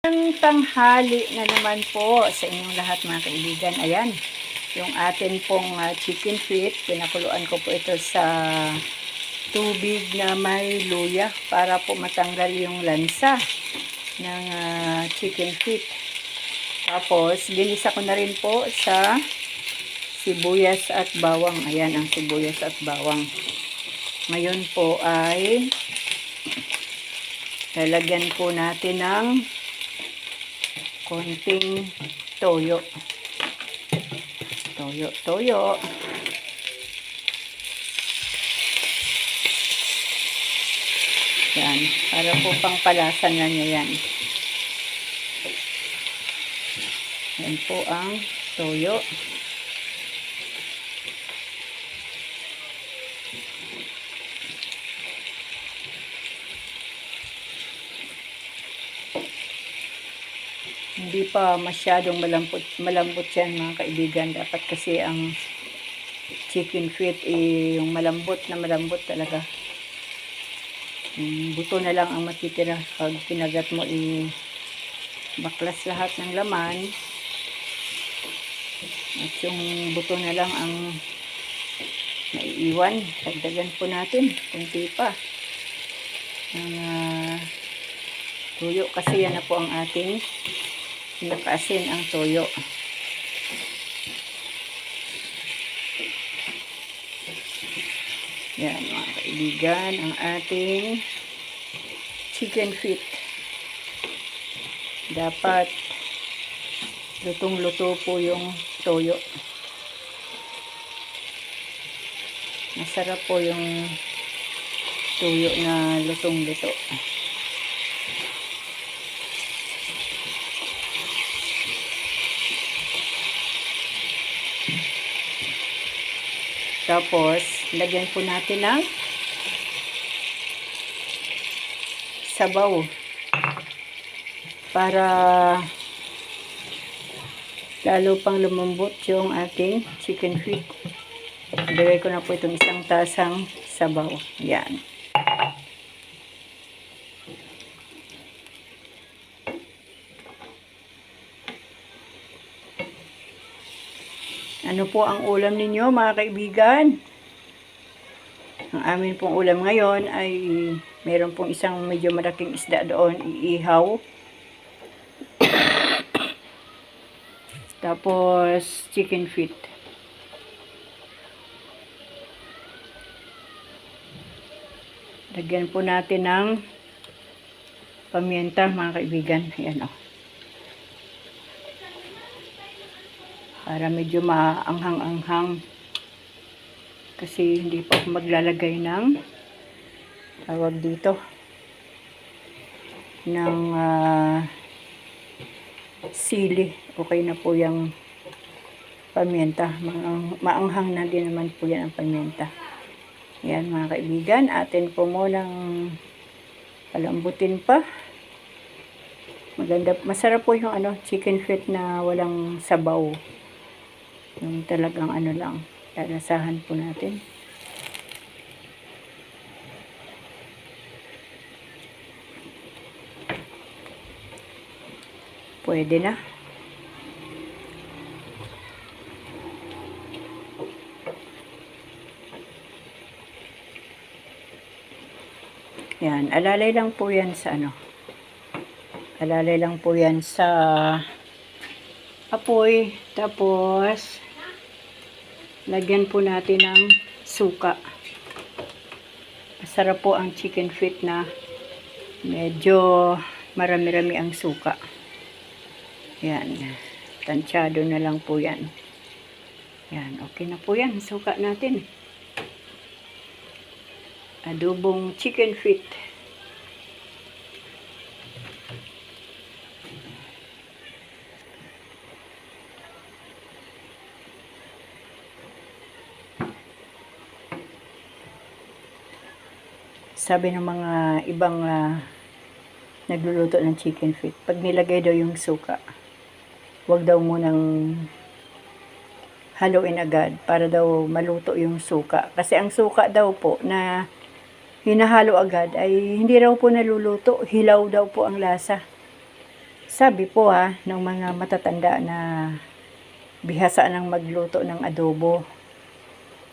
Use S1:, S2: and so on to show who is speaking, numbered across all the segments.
S1: Ang tanghali na naman po sa inyong lahat mga kaibigan. Ayan, yung atin pong chicken feet. Pinakuluan ko po ito sa tubig na may luya para po matanggal yung lansa ng chicken feet. Tapos, ginisa ko na rin po sa sibuyas at bawang. Ayan ang sibuyas at bawang. Ngayon po ay lalagyan po natin ng konting toyo. Toyo. Yan, para po pangpalasan na niya yan. Yan po ang toyo. Hindi pa masyadong malambot yan mga kaibigan. Dapat kasi ang chicken feet yung malambot talaga. Buto na lang ang matitira. Pag pinagat mo baklas lahat ng laman. At yung buto na lang ang naiiwan. Dagdagan po natin. Kunti pa. Ang tuyo kasi yan na po ang ating pinakaasin ang toyo. Yan mga kaibigan, ang ating chicken feet. Dapat lutong-luto po yung toyo. Masarap po yung toyo na lutong-luto. Tapos, lagyan po natin ng sabaw para lalo pang lumambot yung ating chicken feet. Ilagay ko na po itong isang tasang sabaw. Yan. Ano po ang ulam ninyo mga kaibigan? Ang amin pong ulam ngayon ay meron pong isang medyo malaking isda doon, iihaw. Tapos chicken feet. Lagyan po natin ng paminta mga kaibigan. Ayan o. Para medyo maanghang-anghang. Kasi hindi pa ako maglalagay ng tawag dito ng sili. Okay na po yung paminta. Maanghang na din naman po yan ang paminta. Yan mga kaibigan. Atin po munang palambutin pa. Maganda. Masarap po yung chicken feet na walang sabaw. Yung talagang lang. Lalasahan po natin. Pwede na. Yan. Alalay lang po yan sa Alalay lang po yan sa apoy. Tapos lagyan po natin ng suka. Masarap po ang chicken feet na medyo marami-rami ang suka. Yan. Tansyado na lang po yan. Yan. Okay na po yan. Suka natin. Adobong chicken feet. Sabi ng mga ibang nagluluto ng chicken feet, pag nilagay daw yung suka, wag daw munang haluin agad para daw maluto yung suka. Kasi ang suka daw po na hinahalo agad ay hindi raw po naluluto, hilaw daw po ang lasa. Sabi po ng mga matatanda na bihasa ng magluto ng adobo.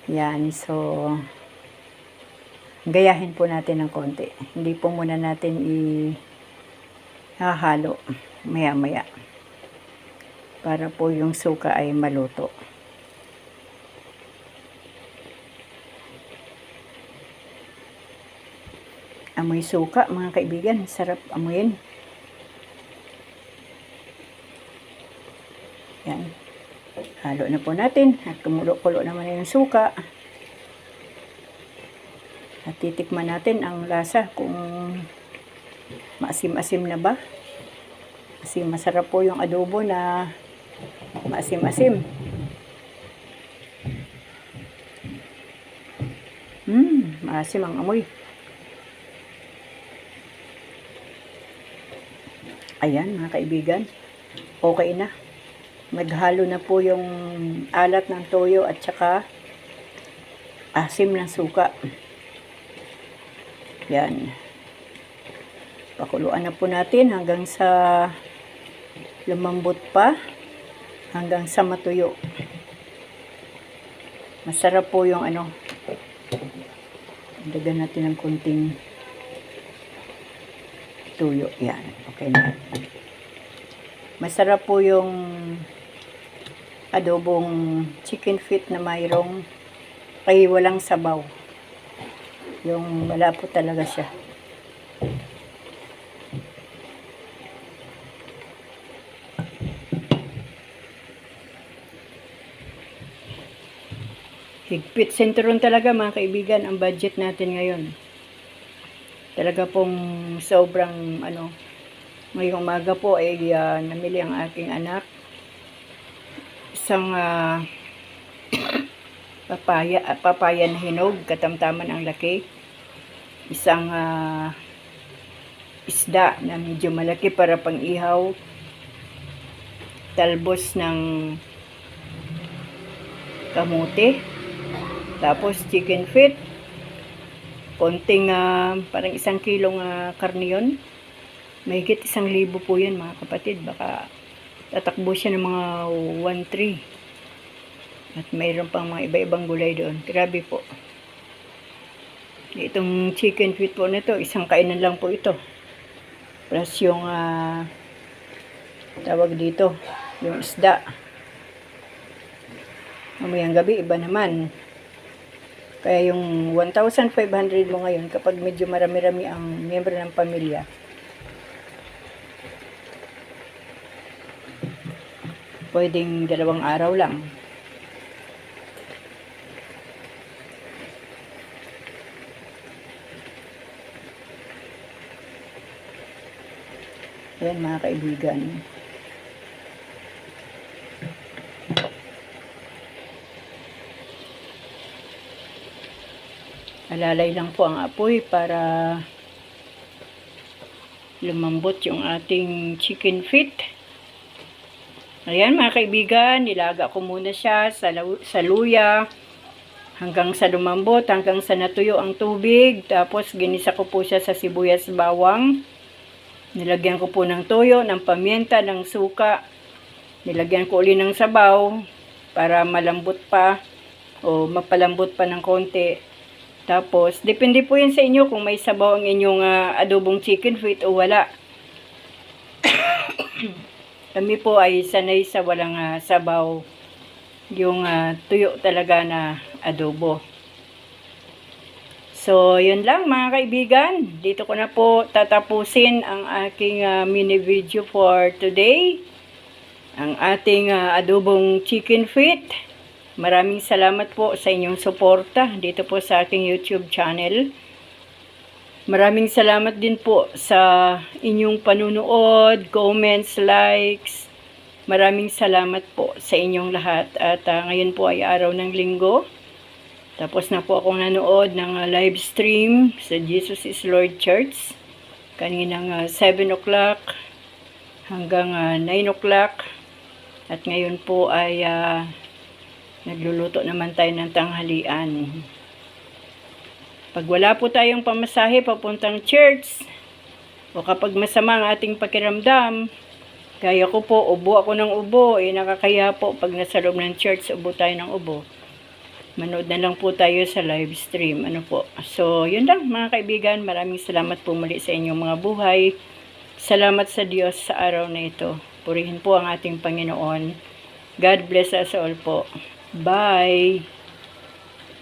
S1: Yan, so gayahin po natin ng konti. Hindi po muna natin ihahalo maya-maya para po yung suka ay maluto. Amoy suka, mga kaibigan, sarap amoyin. Yan. Halo na po natin at kumulo-kulo naman na yung suka. At titikman natin ang lasa kung maasim-asim na ba. Kasi masarap po yung adobo na maasim-asim. Maasim ang amoy. Ayan, mga kaibigan. Okay na. Maghalo na po yung alat ng toyo at saka asim ng suka. Yan. Pakuluan na po natin hanggang sa lumambot pa, hanggang sa matuyo. Masarap po yung dagdagan natin ng kunting tuyo. Yan. Okay na. Masarap po yung adobong chicken feet na mayroong walang sabaw. Yung wala po talaga siya. Higpit sentron talaga, mga kaibigan, ang budget natin ngayon. Talaga pong sobrang ngayong umaga po ay namili ang aking anak isang papaya na hinog, katamtaman ang laki. Isang isda na medyo malaki para pang ihaw. Talbos ng kamote. Tapos chicken feet. Konting parang 1 kilong karne yun. Mahigit 1,000 po yan, mga kapatid. Baka tatakbo siya ng mga 1-3. At mayroon pang mga iba-ibang gulay doon. Grabe po. Itong chicken feet po nito, isang kainan lang po ito. Plus yung tawag dito, yung isda. Mamayang gabi, iba naman. Kaya yung 1,500 mo ngayon, kapag medyo marami-rami ang miyembro ng pamilya, pwedeng 2 araw lang. Ayan, mga kaibigan. Alalay lang po ang apoy para lumambot yung ating chicken feet. Ayan, mga kaibigan, nilaga ko muna siya sa luya hanggang sa lumambot, hanggang sa natuyo ang tubig. Tapos ginisa ko po siya sa sibuyas bawang. Nilagyan ko po ng toyo, ng paminta, ng suka. Nilagyan ko uli ng sabaw para malambot pa o mapalambot pa ng konti. Tapos, depende po yan sa inyo kung may sabaw ang inyong adobong chicken feet o wala. Kami po ay sanay sa walang sabaw. Yung tuyo talaga na adobo. So, yun lang, mga kaibigan. Dito ko na po tatapusin ang aking mini video for today. Ang ating adobong chicken feet. Maraming salamat po sa inyong suporta dito po sa aking YouTube channel. Maraming salamat din po sa inyong panunood, comments, likes. Maraming salamat po sa inyong lahat. At ngayon po ay araw ng Linggo. Tapos na po akong nanood ng live stream sa Jesus is Lord Church. Kaninang 7 o'clock hanggang 9 o'clock. At ngayon po ay nagluluto naman tayo ng tanghalian. Pag wala po tayong pamasahe papuntang church, o kapag masama ang ating pakiramdam, Gaya ko po, ubo ako ng ubo. Nakakaya po pag nasa loob ng church, ubo tayo ng ubo. Manood na lang po tayo sa live stream. Ano po. So, yun lang mga kaibigan. Maraming salamat po muli sa inyong mga buhay. Salamat sa Diyos sa araw na ito. Purihin po ang ating Panginoon. God bless us all po. Bye!